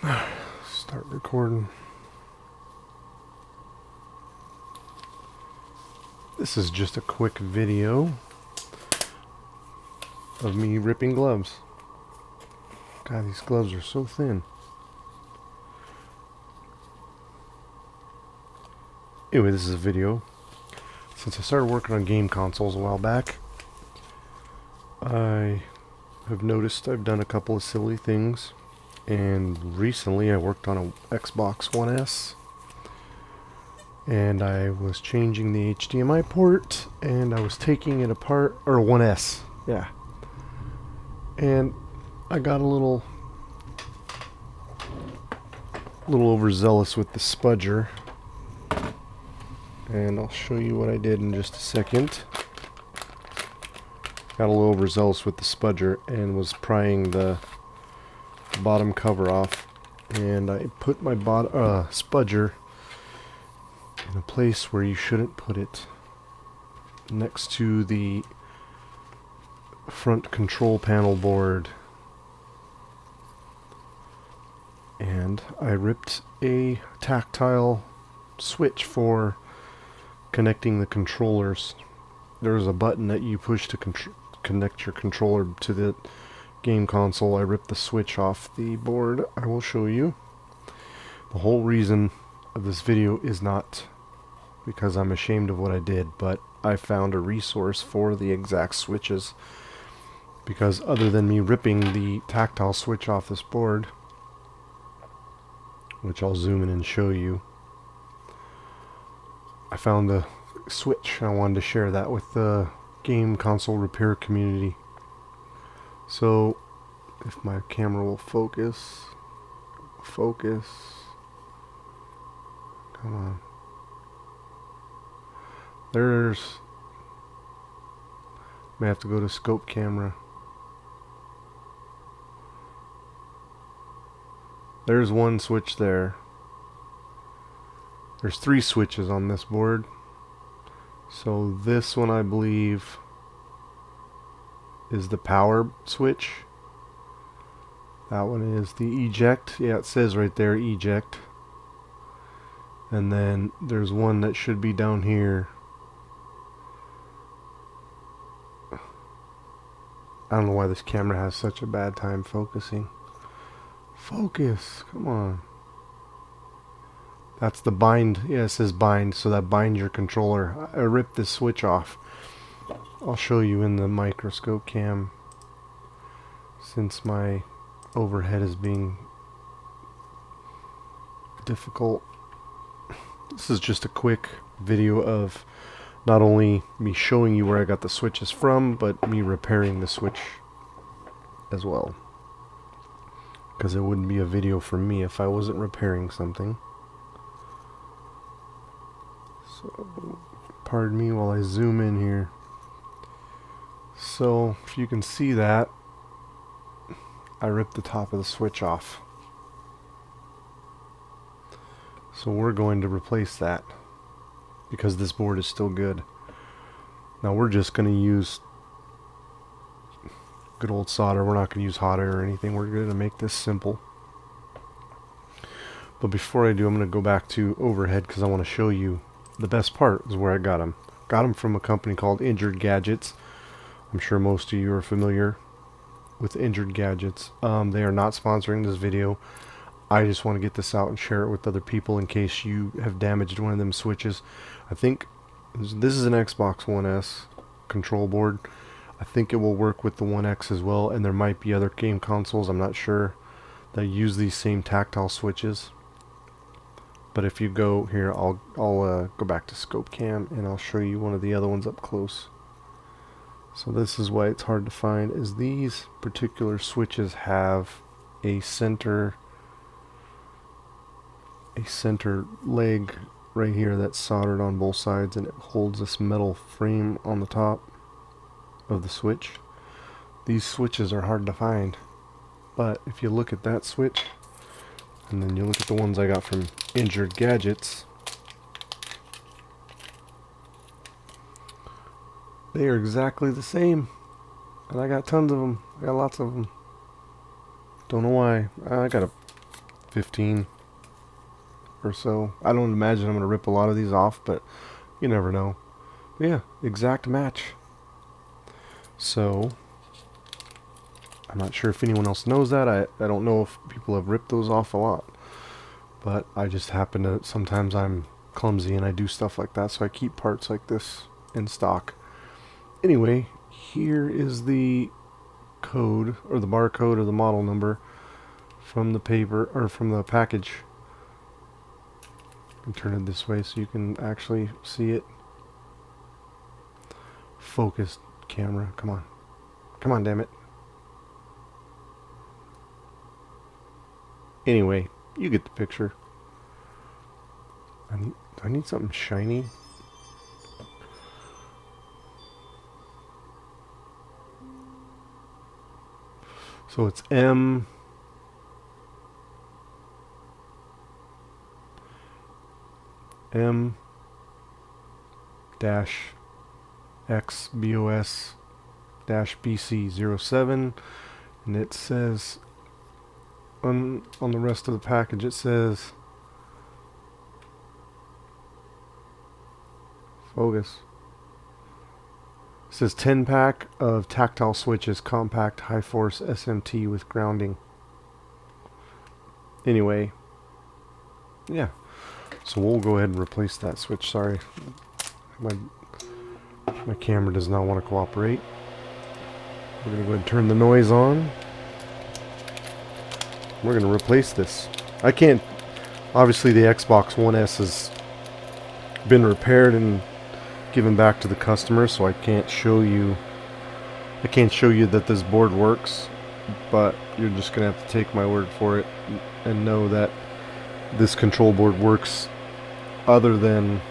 Start recording. This is just a quick video of me ripping gloves. God, these gloves are so thin. Anyway, this is a video. Since I started working on game consoles a while back, I have noticed I've done a couple of silly things. And recently I worked on an Xbox One S. And I was changing the HDMI port, and I was taking it apart, or 1S, yeah. And I got a little overzealous with the spudger, and I'll show you what I did in just a second. Got a little overzealous with the spudger and was prying the bottom cover off, and I put my spudger in a place where you shouldn't put it, next to the front control panel board. And I ripped a tactile switch for connecting the controllers. There's a button that you push to connect your controller to the game console. I ripped the switch off the board. I will show you. The whole reason of this video is not because I'm ashamed of what I did, but I found a resource for the exact switches, because other than me ripping the tactile switch off this board, which I'll zoom in and show you, I found a switch. I wanted to share that with the game console repair community. So if my camera will focus, come on. May have to go to scope camera. There's one switch there. There's 3 switches on this board. So this one, I believe, is the power switch. That one is the eject. Yeah, it says right there, eject. And then there's one that should be down here. I don't know why this camera has such a bad time focusing. Focus, come on. That's the bind. Yeah, it says bind, so that binds your controller. I ripped this switch off. I'll show you in the microscope cam, since my overhead is being difficult. This is just a quick video of not only me showing you where I got the switches from, but me repairing the switch as well. Because it wouldn't be a video for me if I wasn't repairing something. So, pardon me while I zoom in here. So, if you can see that, I ripped the top of the switch off. So we're going to replace that, because this board is still good. Now we're just going to use good old solder. We're not going to use hot air or anything. We're going to make this simple. But before I do, I'm going to go back to overhead, because I want to show you the best part is where I got them. Got them from a company called Injured Gadgets. I'm sure most of you are familiar with Injured Gadgets. They are not sponsoring this video. I just want to get this out and share it with other people in case you have damaged one of them switches. I think this is an Xbox One S control board. I think it will work with the One X as well, and there might be other game consoles, I'm not sure, that use these same tactile switches. But if you go here, I'll go back to scope cam and I'll show you one of the other ones up close. So this is why it's hard to find, is these particular switches have a center leg right here that's soldered on both sides, and it holds this metal frame on the top of the switch. These switches are hard to find, but if you look at that switch and then you look at the ones I got from Injured Gadgets, they are exactly the same, and I got tons of them. I got lots of them. Don't know why. I gotta 15 or so. I don't imagine I'm going to rip a lot of these off, but you never know. But yeah, exact match. So, I'm not sure if anyone else knows that. I don't know if people have ripped those off a lot. But I just happen to, sometimes I'm clumsy and I do stuff like that, so I keep parts like this in stock. Anyway, here is the code, or the barcode, or the model number from the paper, or from the package. I can turn it this way so you can actually see it. Focus, camera, come on. Come on, damn it. Anyway, you get the picture. Do I need something shiny? So it's M dash XBOS dash BC07, and it says on the rest of the package it says focus. It says 10 pack of tactile switches, compact high force SMT with grounding. Anyway, yeah. So we'll go ahead and replace that switch. Sorry, my camera does not want to cooperate. We're going to go ahead and turn the noise on. We're going to replace this. I can't... Obviously the Xbox One S has been repaired and given back to the customer, so I can't show you... I can't show you that this board works, but you're just going to have to take my word for it and know that this control board works other than...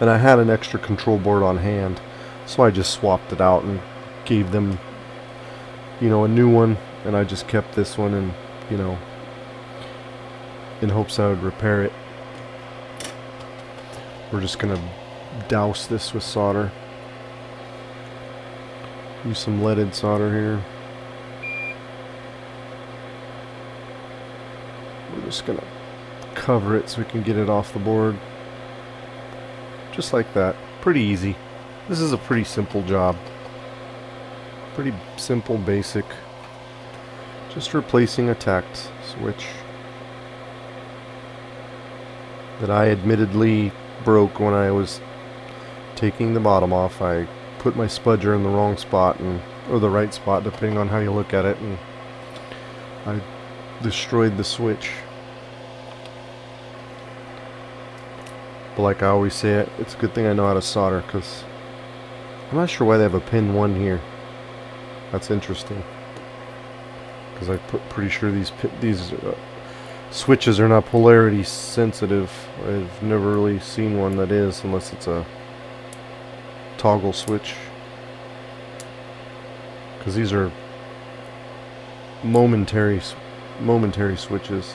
And I had an extra control board on hand, so I just swapped it out and gave them, you know, a new one, and I just kept this one, and, you know, in hopes I would repair it. We're just gonna douse this with solder. Use some leaded solder here. We're just gonna cover it so we can get it off the board. Just like that. Pretty easy. This is a pretty simple job. Pretty simple, basic. Just replacing a tact switch that I admittedly broke when I was taking the bottom off. I put my spudger in the wrong spot, or the right spot, depending on how you look at it, and I destroyed the switch. But like I always say, it's a good thing I know how to solder, because I'm not sure why they have a pin 1 here. That's interesting, because I'm pretty sure these switches are not polarity sensitive. I've never really seen one that is, unless it's a toggle switch, because these are momentary switches.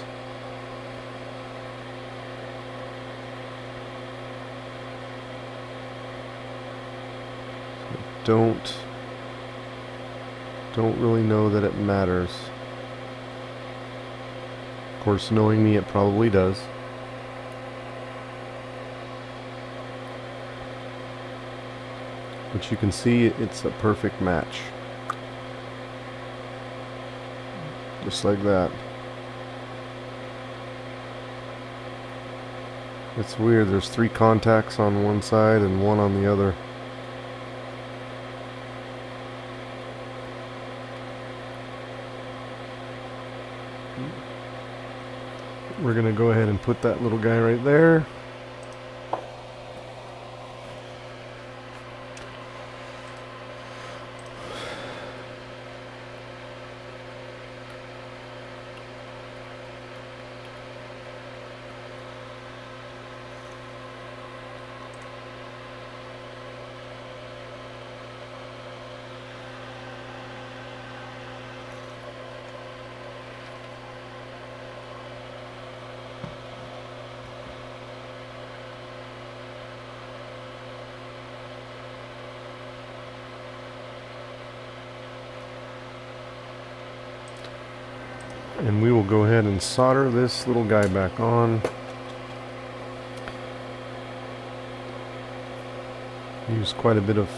Don't really know that it matters. Of course, knowing me, it probably does. But you can see it's a perfect match. Just like that. It's weird, there's 3 contacts on one side and 1 on the other. We're going to go ahead and put that little guy right there. And we will go ahead and solder this little guy back on. Use quite a bit of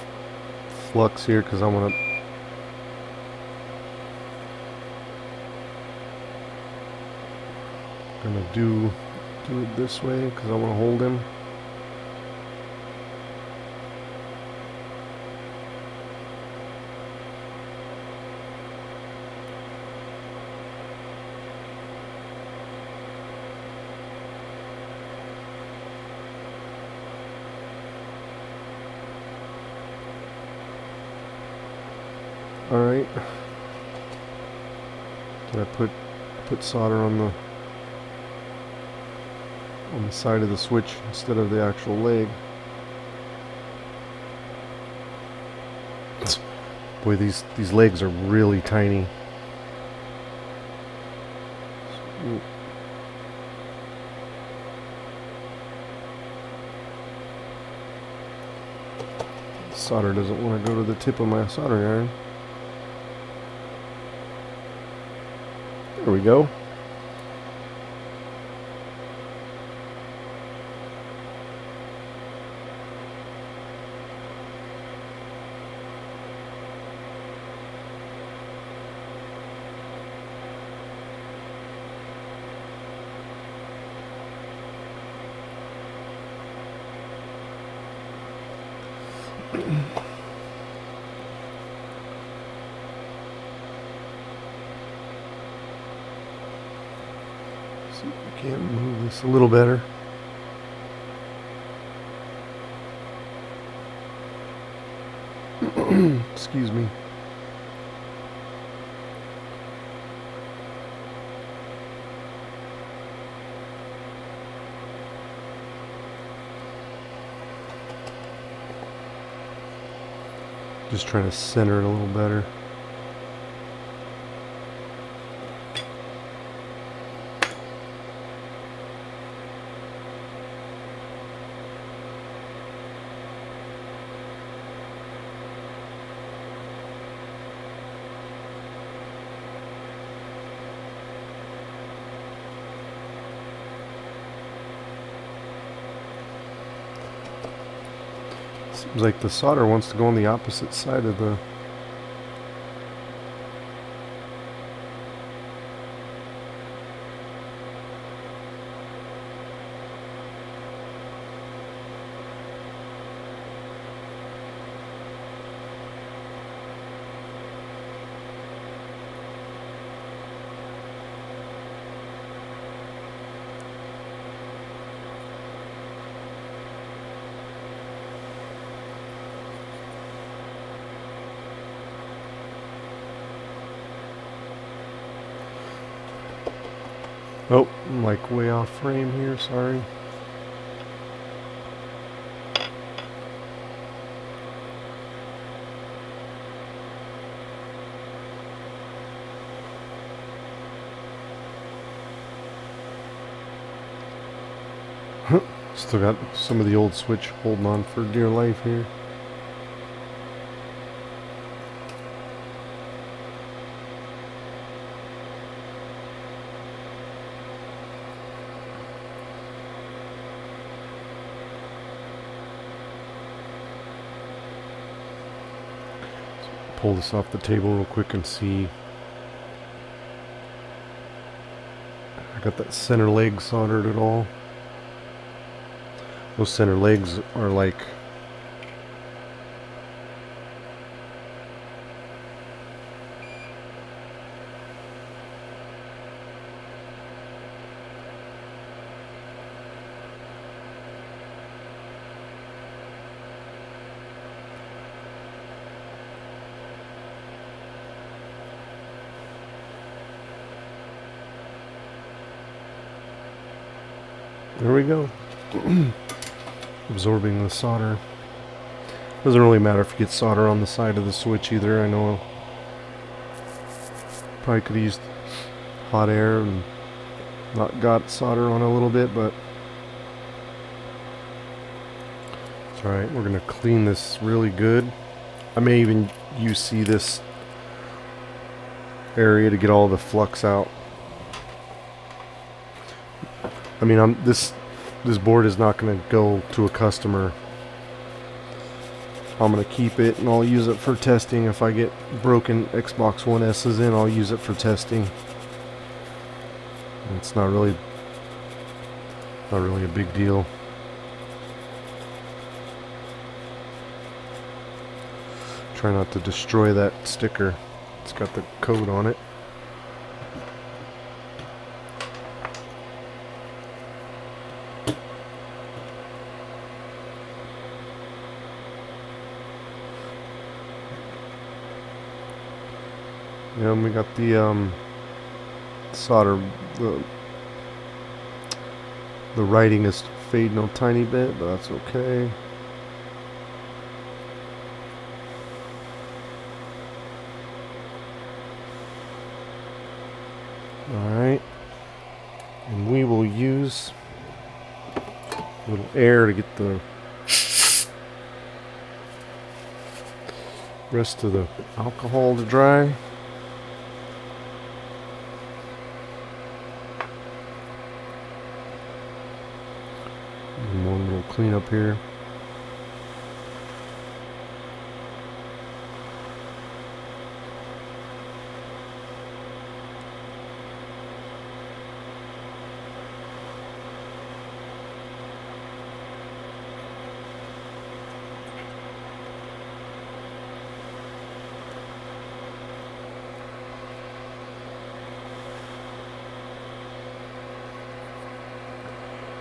flux here because I want to do it this way because I want to hold him. All right. Did I put solder on the side of the switch instead of the actual leg? Boy, these legs are really tiny. Solder doesn't want to go to the tip of my soldering iron. There we go. See if we can't move this a little better. Excuse me. Just trying to center it a little better. Seems like the solder wants to go on the opposite side of the Oh, I'm like way off frame here, sorry. Still got some of the old switch holding on for dear life here. Pull this off the table real quick and see. I got that center leg soldered at all. Those center legs are like there we go. Absorbing the solder. Doesn't really matter if you get solder on the side of the switch either. I know probably could have used hot air and not got solder on a little bit, but it's alright. We're going to clean this really good. I may even use this area to get all the flux out. I mean, this board is not going to go to a customer. I'm going to keep it and I'll use it for testing. If I get broken Xbox One S's in, I'll use it for testing. It's not really a big deal. Try not to destroy that sticker. It's got the code on it. And we got the solder. The writing is fading a tiny bit, but that's okay. Alright. And we will use a little air to get the rest of the alcohol to dry. And one little cleanup here.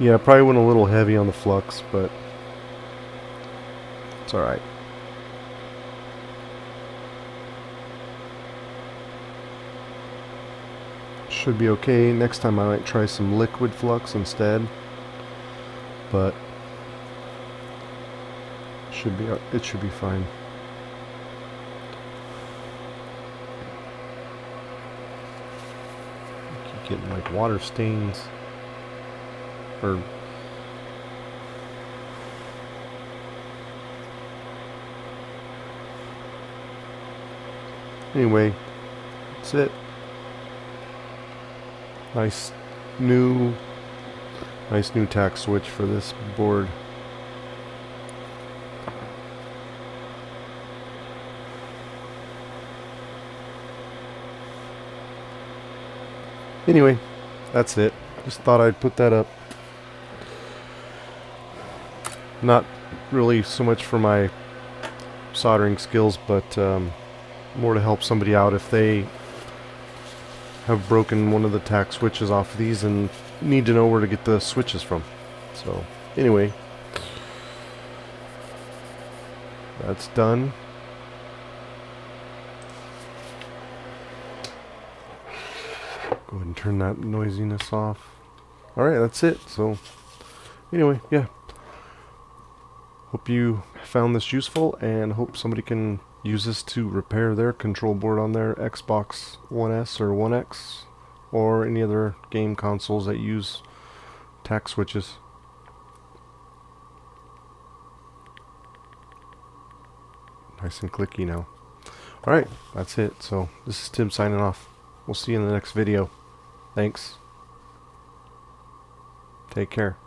Yeah, probably went a little heavy on the flux, but it's alright. Should be okay. Next time I might try some liquid flux instead, but it should be fine. I keep getting like water stains. Or anyway, that's it. Nice new tack switch for this board. Anyway, that's it. Just thought I'd put that up. Not really so much for my soldering skills, but more to help somebody out if they have broken one of the tack switches off of these and need to know where to get the switches from. So anyway, that's done. Go ahead and turn that noisiness off. Alright, that's it. So anyway, yeah. Hope you found this useful, and hope somebody can use this to repair their control board on their Xbox One S or One X or any other game consoles that use tack switches. Nice and clicky now. Alright, that's it. So this is Tim signing off. We'll see you in the next video. Thanks. Take care.